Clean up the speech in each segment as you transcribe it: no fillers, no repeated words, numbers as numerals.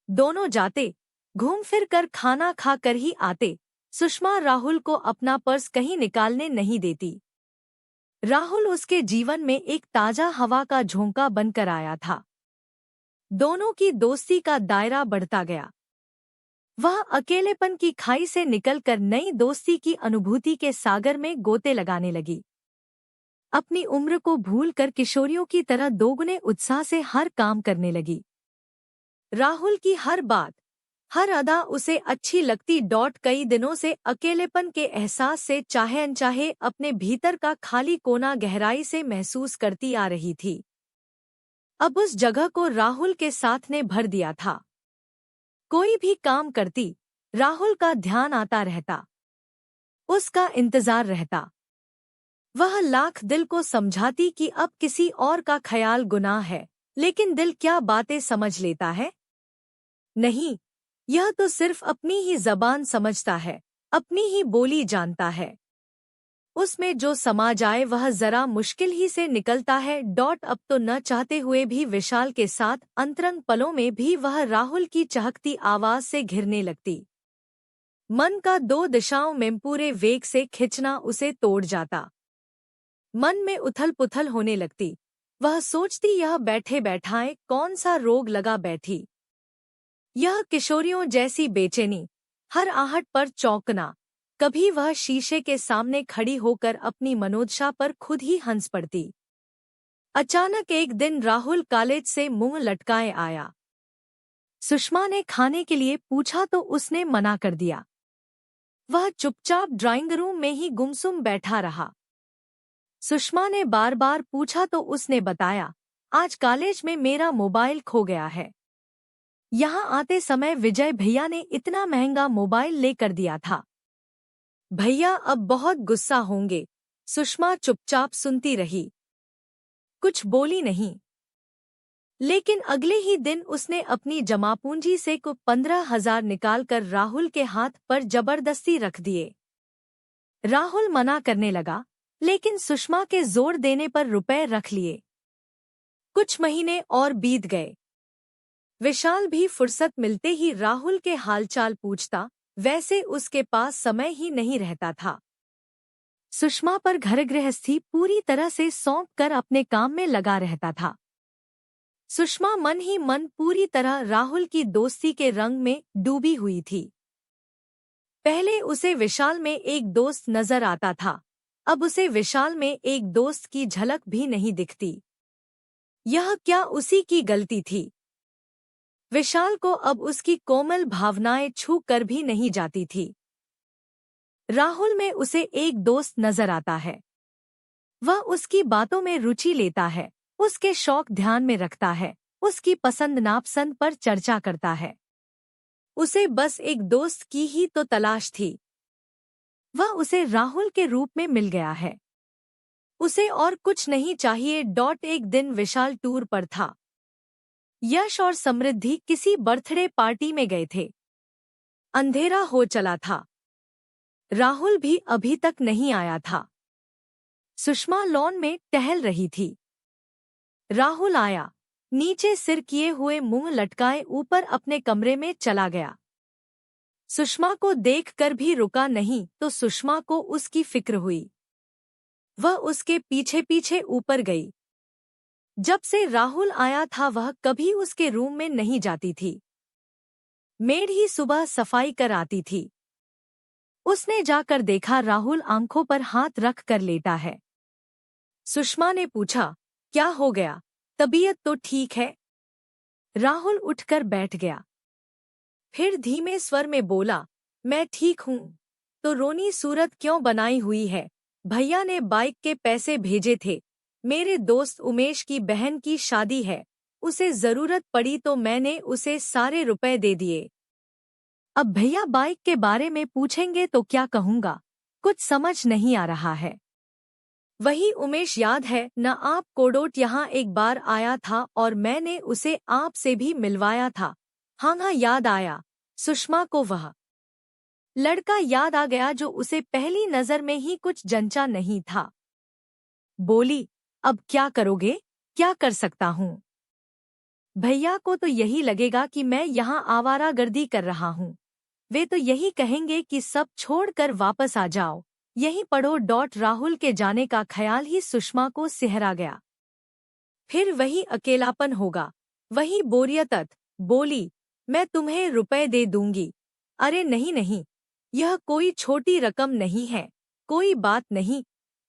दोनों जाते, घूम फिर कर खाना खा कर ही आते। सुषमा राहुल को अपना पर्स कहीं निकालने नहीं देती। राहुल उसके जीवन में एक ताजा हवा का झोंका बनकर आया था। दोनों की दोस्ती का दायरा बढ़ता गया। वह अकेलेपन की खाई से निकलकर नई दोस्ती की अनुभूति के सागर में गोते लगाने लगी। अपनी उम्र को भूलकर किशोरियों की तरह दोगुने उत्साह से हर काम करने लगी। राहुल की हर बात, हर अदा उसे अच्छी लगती। कई दिनों से अकेलेपन के एहसास से चाहे अनचाहे अपने भीतर का खाली कोना गहराई से महसूस करती आ रही थी। अब उस जगह को राहुल के साथ ने भर दिया था। कोई भी काम करती, राहुल का ध्यान आता रहता, उसका इंतजार रहता। वह लाख दिल को समझाती कि अब किसी और का ख्याल गुनाह है, लेकिन दिल क्या बातें समझ लेता है? नहीं, यह तो सिर्फ अपनी ही जबान समझता है, अपनी ही बोली जानता है। उसमें जो समा जाए वह जरा मुश्किल ही से निकलता है। अब तो न चाहते हुए भी विशाल के साथ अंतरंग पलों में भी वह राहुल की चहकती आवाज से घिरने लगती। मन का दो दिशाओं में पूरे वेग से खिंचना उसे तोड़ जाता। मन में उथल पुथल होने लगती। वह सोचती, यह बैठे बैठाए कौन सा रोग लगा बैठी। यह किशोरियों जैसी बेचैनी, हर आहट पर चौंकना। कभी वह शीशे के सामने खड़ी होकर अपनी मनोदशा पर खुद ही हंस पड़ती। अचानक एक दिन राहुल कॉलेज से मुंह लटकाए आया। सुषमा ने खाने के लिए पूछा तो उसने मना कर दिया। वह चुपचाप ड्राइंग रूम में ही गुमसुम बैठा रहा। सुषमा ने बार बार पूछा तो उसने बताया, आज कॉलेज में मेरा मोबाइल खो गया है। यहाँ आते समय विजय भैया ने इतना महंगा मोबाइल लेकर दिया था। भैया अब बहुत गुस्सा होंगे। सुषमा चुपचाप सुनती रही, कुछ बोली नहीं। लेकिन अगले ही दिन उसने अपनी जमापूंजी से को 15,000 निकालकर राहुल के हाथ पर जबरदस्ती रख दिए। राहुल मना करने लगा, लेकिन सुषमा के जोर देने पर रुपए रख लिए। कुछ महीने और बीत गए। विशाल भी फुर्सत मिलते ही राहुल के हालचाल पूछता, वैसे उसके पास समय ही नहीं रहता था। सुषमा पर घर गृहस्थी पूरी तरह से सौंप कर अपने काम में लगा रहता था। सुषमा मन ही मन पूरी तरह राहुल की दोस्ती के रंग में डूबी हुई थी। पहले उसे विशाल में एक दोस्त नजर आता था, अब उसे विशाल में एक दोस्त की झलक भी नहीं दिखती। यह क्या उसी की गलती थी? विशाल को अब उसकी कोमल भावनाएं छू कर भी नहीं जाती थी। राहुल में उसे एक दोस्त नजर आता है। वह उसकी बातों में रुचि लेता है, उसके शौक ध्यान में रखता है, उसकी पसंद नापसंद पर चर्चा करता है। उसे बस एक दोस्त की ही तो तलाश थी। वह उसे राहुल के रूप में मिल गया है। उसे और कुछ नहीं चाहिए। एक दिन विशाल टूर पर था। यश और समृद्धि किसी बर्थडे पार्टी में गए थे। अंधेरा हो चला था। राहुल भी अभी तक नहीं आया था। सुषमा लॉन में टहल रही थी। राहुल आया, नीचे सिर किए हुए मुंह लटकाए ऊपर अपने कमरे में चला गया। सुषमा को देखकर भी रुका नहीं तो सुषमा को उसकी फिक्र हुई। वह उसके पीछे पीछे ऊपर गई। जब से राहुल आया था वह कभी उसके रूम में नहीं जाती थी। मेड ही सुबह सफाई कर आती थी। उसने जाकर देखा राहुल आंखों पर हाथ रख कर लेटा है। सुषमा ने पूछा, क्या हो गया, तबीयत तो ठीक है? राहुल उठकर बैठ गया। फिर धीमे स्वर में बोला, मैं ठीक हूँ। तो रोनी सूरत क्यों बनाई हुई है? भैया ने बाइक के पैसे भेजे थे। मेरे दोस्त उमेश की बहन की शादी है, उसे जरूरत पड़ी तो मैंने उसे सारे रुपए दे दिए। अब भैया बाइक के बारे में पूछेंगे तो क्या कहूँगा, कुछ समझ नहीं आ रहा है। वही उमेश याद है न? आप कोडोट यहाँ एक बार आया था और मैंने उसे आपसे भी मिलवाया था। हाँ याद आया। सुषमा को वह लड़का याद आ गया जो उसे पहली नजर में ही कुछ जंचा नहीं था। बोली, अब क्या करोगे? क्या कर सकता हूँ? भैया को तो यही लगेगा कि मैं यहाँ आवारागर्दी कर रहा हूँ। वे तो यही कहेंगे कि सब छोड़कर वापस आ जाओ, यहीं पढ़ो। राहुल के जाने का ख्याल ही सुषमा को सिहरा गया। फिर वही अकेलापन होगा, वही बोरियत। बोली, मैं तुम्हें रुपए दे दूंगी। अरे नहीं नहीं, यह कोई छोटी रकम नहीं है, कोई बात नहीं,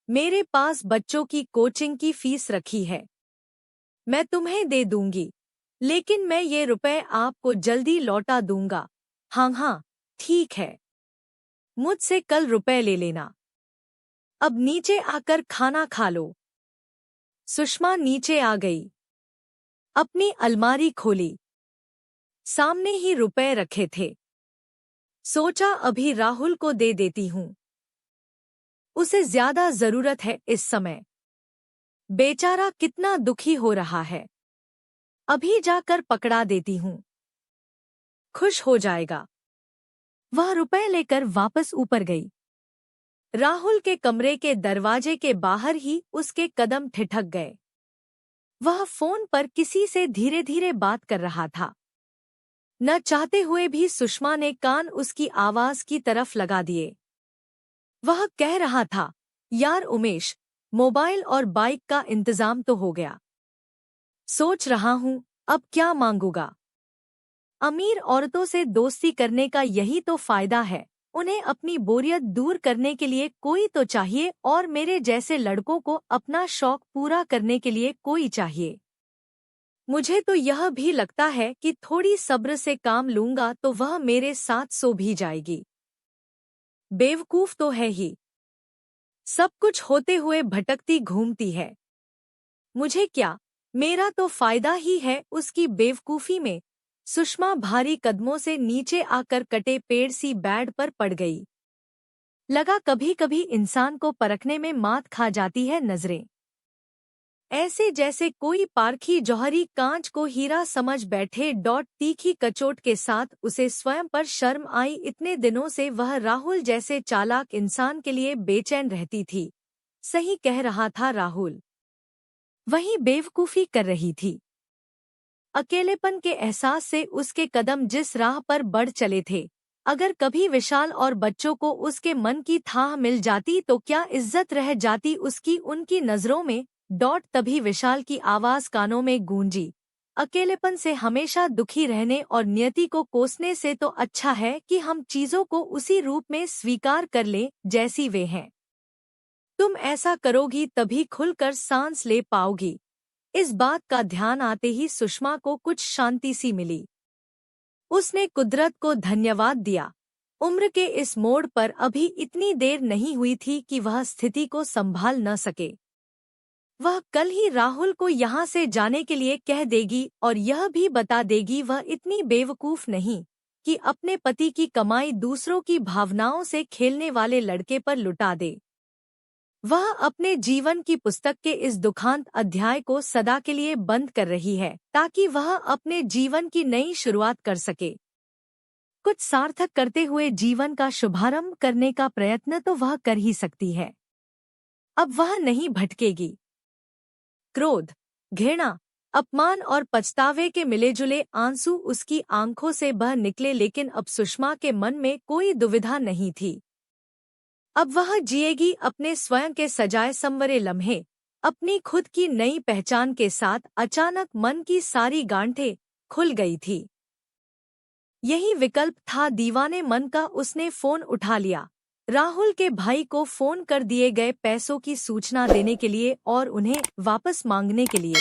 मेरे पास बच्चों की कोचिंग की फीस रखी है, मैं तुम्हें दे दूंगी, लेकिन मैं ये रुपए आपको जल्दी लौटा दूंगा। हाँ हाँ, ठीक है, मुझसे कल रुपए ले लेना। अब नीचे आकर खाना खा लो। सुषमा नीचे आ गई, अपनी अलमारी खोली, सामने ही रुपए रखे थे। सोचा अभी राहुल को दे देती हूँ, उसे ज्यादा जरूरत है इस समय। बेचारा कितना दुखी हो रहा है, अभी जाकर पकड़ा देती हूँ, खुश हो जाएगा। वह रुपए लेकर वापस ऊपर गई। राहुल के कमरे के दरवाजे के बाहर ही उसके कदम ठिठक गए। वह फोन पर किसी से धीरे धीरे बात कर रहा था। न चाहते हुए भी सुषमा ने कान उसकी आवाज की तरफ लगा दिए। वह कह रहा था, यार उमेश, मोबाइल और बाइक का इंतजाम तो हो गया। सोच रहा हूँ अब क्या मांगूंगा। अमीर औरतों से दोस्ती करने का यही तो फायदा है, उन्हें अपनी बोरियत दूर करने के लिए कोई तो चाहिए, और मेरे जैसे लड़कों को अपना शौक पूरा करने के लिए कोई चाहिए। मुझे तो यह भी लगता है कि थोड़ी सब्र से काम लूंगा तो वह मेरे साथ सो भी जाएगी। बेवकूफ तो है ही, सब कुछ होते हुए भटकती घूमती है। मुझे क्या, मेरा तो फायदा ही है उसकी बेवकूफी में। सुषमा भारी कदमों से नीचे आकर कटे पेड़ सी बेड पर पड़ गई। लगा कभी कभी इंसान को परखने में मात खा जाती है नजरें, ऐसे जैसे कोई पारखी जौहरी कांच को हीरा समझ बैठे। तीखी कचोट के साथ उसे स्वयं पर शर्म आई। इतने दिनों से वह राहुल जैसे चालाक इंसान के लिए बेचैन रहती थी। सही कह रहा था राहुल, वही बेवकूफी कर रही थी। अकेलेपन के एहसास से उसके कदम जिस राह पर बढ़ चले थे, अगर कभी विशाल और बच्चों को उसके मन की थाह मिल जाती तो क्या इज्जत रह जाती उसकी उनकी नजरों में। तभी विशाल की आवाज कानों में गूंजी, अकेलेपन से हमेशा दुखी रहने और नियति को कोसने से तो अच्छा है कि हम चीजों को उसी रूप में स्वीकार कर लें जैसी वे हैं। तुम ऐसा करोगी तभी खुलकर सांस ले पाओगी। इस बात का ध्यान आते ही सुषमा को कुछ शांति सी मिली। उसने कुदरत को धन्यवाद दिया। उम्र के इस मोड़ पर अभी इतनी देर नहीं हुई थी कि वह स्थिति को संभाल न सके। वह कल ही राहुल को यहाँ से जाने के लिए कह देगी और यह भी बता देगी वह इतनी बेवकूफ नहीं कि अपने पति की कमाई दूसरों की भावनाओं से खेलने वाले लड़के पर लुटा दे। वह अपने जीवन की पुस्तक के इस दुखांत अध्याय को सदा के लिए बंद कर रही है ताकि वह अपने जीवन की नई शुरुआत कर सके। कुछ सार्थक करते हुए जीवन का शुभारंभ करने का प्रयत्न तो वह कर ही सकती है। अब वह नहीं भटकेगी। क्रोध, घृणा, अपमान और पछतावे के मिलेजुले आंसू उसकी आंखों से बह निकले, लेकिन अब सुषमा के मन में कोई दुविधा नहीं थी। अब वह जिएगी अपने स्वयं के सजाए संवरे लम्हे, अपनी खुद की नई पहचान के साथ। अचानक मन की सारी गांठें खुल गई थी। यही विकल्प था दीवाने मन का। उसने फोन उठा लिया, राहुल के भाई को फोन कर दिए गए पैसों की सूचना देने के लिए और उन्हें वापस मांगने के लिए।